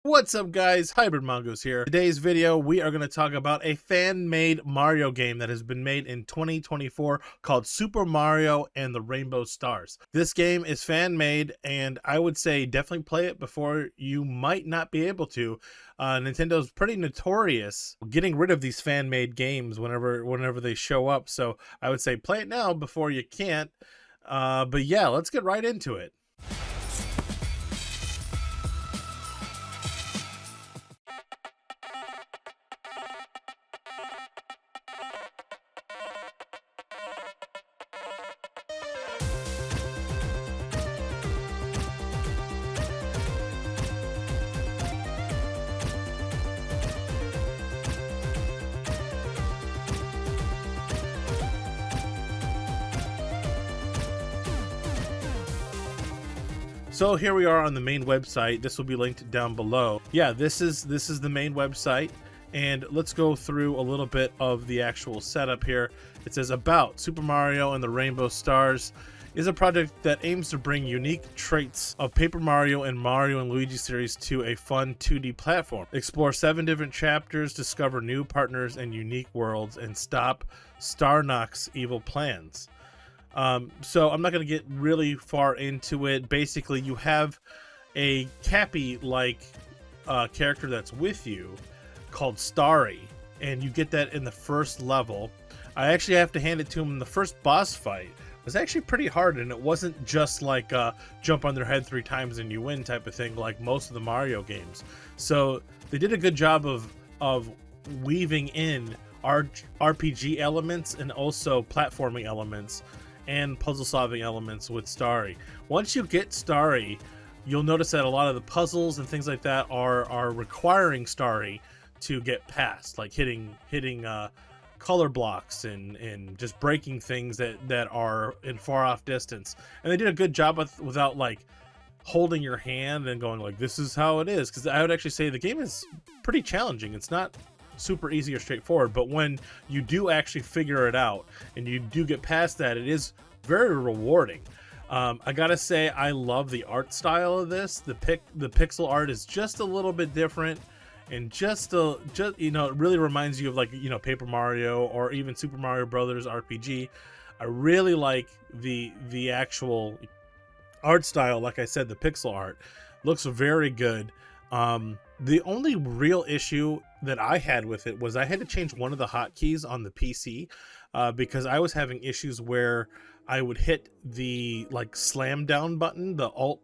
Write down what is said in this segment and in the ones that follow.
What's up guys, Hybrid Mongoose here. Today's video we are going to talk about a fan-made Mario game that has been made in 2024 called Super Mario and the Rainbow Stars. This game is fan-made and I would say definitely play it before you might not be able to. Nintendo's pretty notorious getting rid of these fan-made games whenever they show up, so I would say play it now before you can't. But yeah, let's get right into it. So here we are on the main website. This will be linked down below. Yeah, this is the main website, and let's go through a little bit of the actual setup here. It says about Super Mario and the Rainbow Stars is a project that aims to bring unique traits of Paper Mario and Mario and Luigi series to a fun 2D platform. Explore 7 different chapters, discover new partners and unique worlds, and stop Starnox evil plans. So I'm not going to get really far into it. Basically, you have a Cappy-like character that's with you called Starry, and you get that in the first level. I actually have to hand it to him. The first boss fight was actually pretty hard, and it wasn't just like jump on their head 3 times and you win type of thing like most of the Mario games. So they did a good job of weaving in RPG elements and also platforming elements and puzzle solving elements with Starry. Once you get Starry, you'll notice that a lot of the puzzles and things like that are requiring Starry to get past, like hitting color blocks and just breaking things that are in far off distance. And they did a good job without like holding your hand and going like, this is how it is, because I would actually say the game is pretty challenging. It's not super easy or straightforward, but when you do actually figure it out and you do get past that, it is very rewarding. I gotta say, I love the art style of this. The pixel art is just a little bit different, and just you know, it really reminds you of, like, you know, Paper Mario or even Super Mario Brothers RPG. I really like the actual art style. Like I said, the pixel art looks very good. The only real issue that I had with it was I had to change one of the hotkeys on the PC because I was having issues where I would hit the like slam down button, the alt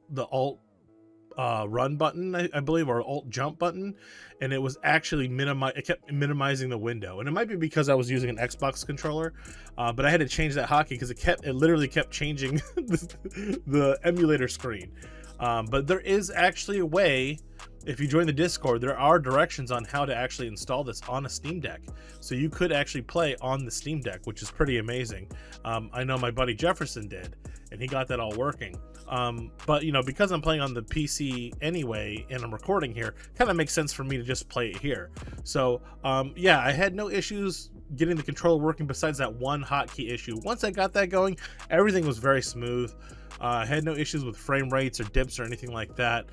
run button, I believe, or alt jump button, and it was actually it kept minimizing the window. And it might be because I was using an Xbox controller, but I had to change that hotkey because it literally kept changing the emulator screen. But there is actually a way. If you join the Discord, there are directions on how to actually install this on a Steam Deck. So you could actually play on the Steam Deck, which is pretty amazing. I know my buddy Jefferson did, and he got that all working. But, you know, because I'm playing on the PC anyway, and I'm recording here, kind of makes sense for me to just play it here. So, yeah, I had no issues getting the controller working besides that one hotkey issue. Once I got that going, everything was very smooth. I had no issues with frame rates or dips or anything like that.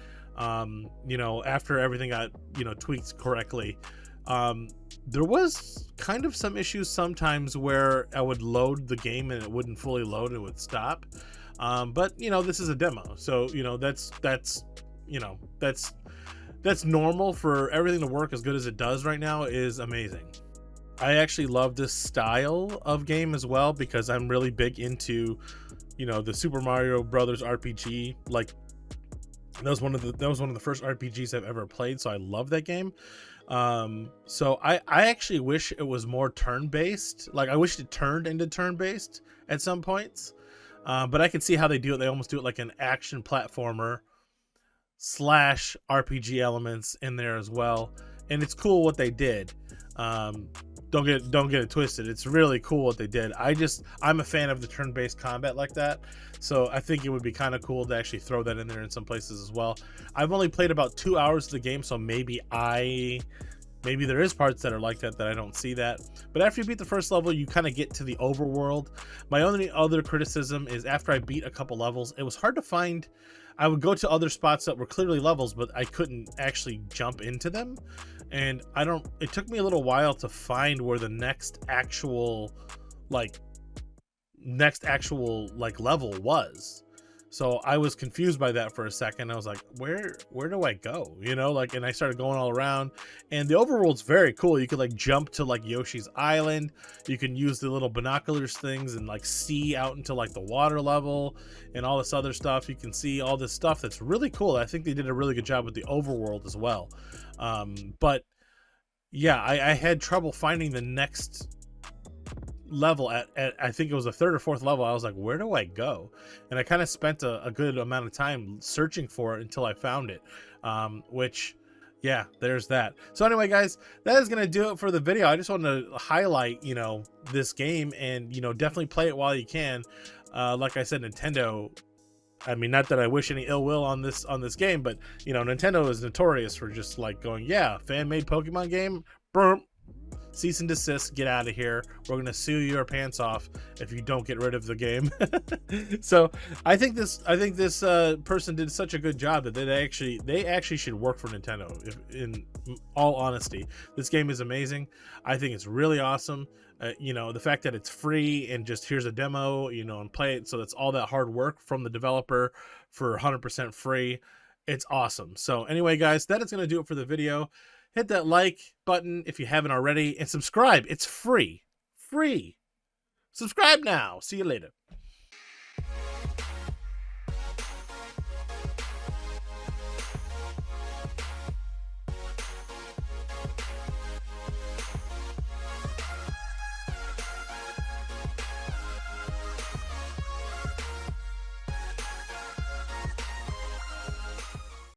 You know, after everything got, you know, tweaked correctly. There was kind of some issues sometimes where I would load the game and it wouldn't fully load, it would stop. But, you know, this is a demo, so, you know, that's normal. For everything to work as good as it does right now is amazing. I actually love this style of game as well because I'm really big into, you know, the Super Mario Brothers RPG. Like, that was one of the first RPGs I've ever played, so I love that game. So I actually wish it was more turn-based. Like, I wish it turned into turn-based at some points. But I can see how they do it. They almost do it like an action platformer / RPG elements in there as well. And it's cool what they did. Don't get it twisted. It's really cool what they did. I'm a fan of the turn-based combat like that. So I think it would be kind of cool to actually throw that in there in some places as well. I've only played about 2 hours of the game, so maybe I Maybe there is parts that are like that I don't see that. But after you beat the first level, you kind of get to the overworld. My only other criticism is after I beat a couple levels, it was hard to find. I would go to other spots that were clearly levels, but I couldn't actually jump into them. And it took me a little while to find where the next actual level was. So I was confused by that for a second. I was like, where do I go? You know, like, and I started going all around, and the overworld's very cool. You could like jump to like Yoshi's Island. You can use the little binoculars things and like see out into like the water level and all this other stuff. You can see all this stuff that's really cool. I think they did a really good job with the overworld as well. But yeah, I had trouble finding the next level at I think it was the third or fourth level. I was like, where do I go? And I kind of spent a good amount of time searching for it until I found it, which, yeah, there's that. So anyway, guys, that is gonna do it for the video. I just wanted to highlight, you know, this game, and, you know, definitely play it while you can. Like I said, Nintendo, I mean, not that I wish any ill will on this game, but, you know, Nintendo is notorious for just like going, yeah, fan-made Pokemon game, boom, cease and desist, get out of here. We're gonna sue your pants off if you don't get rid of the game. So I think this person did such a good job that they actually should work for Nintendo. If, in all honesty, this game is amazing. I think it's really awesome. You know, the fact that it's free and just here's a demo, you know, and play it. So that's all that hard work from the developer for 100% free. It's awesome. So anyway, guys, that is going to do it for the video. Hit that like button if you haven't already, and subscribe. It's free. Free. Subscribe now. See you later.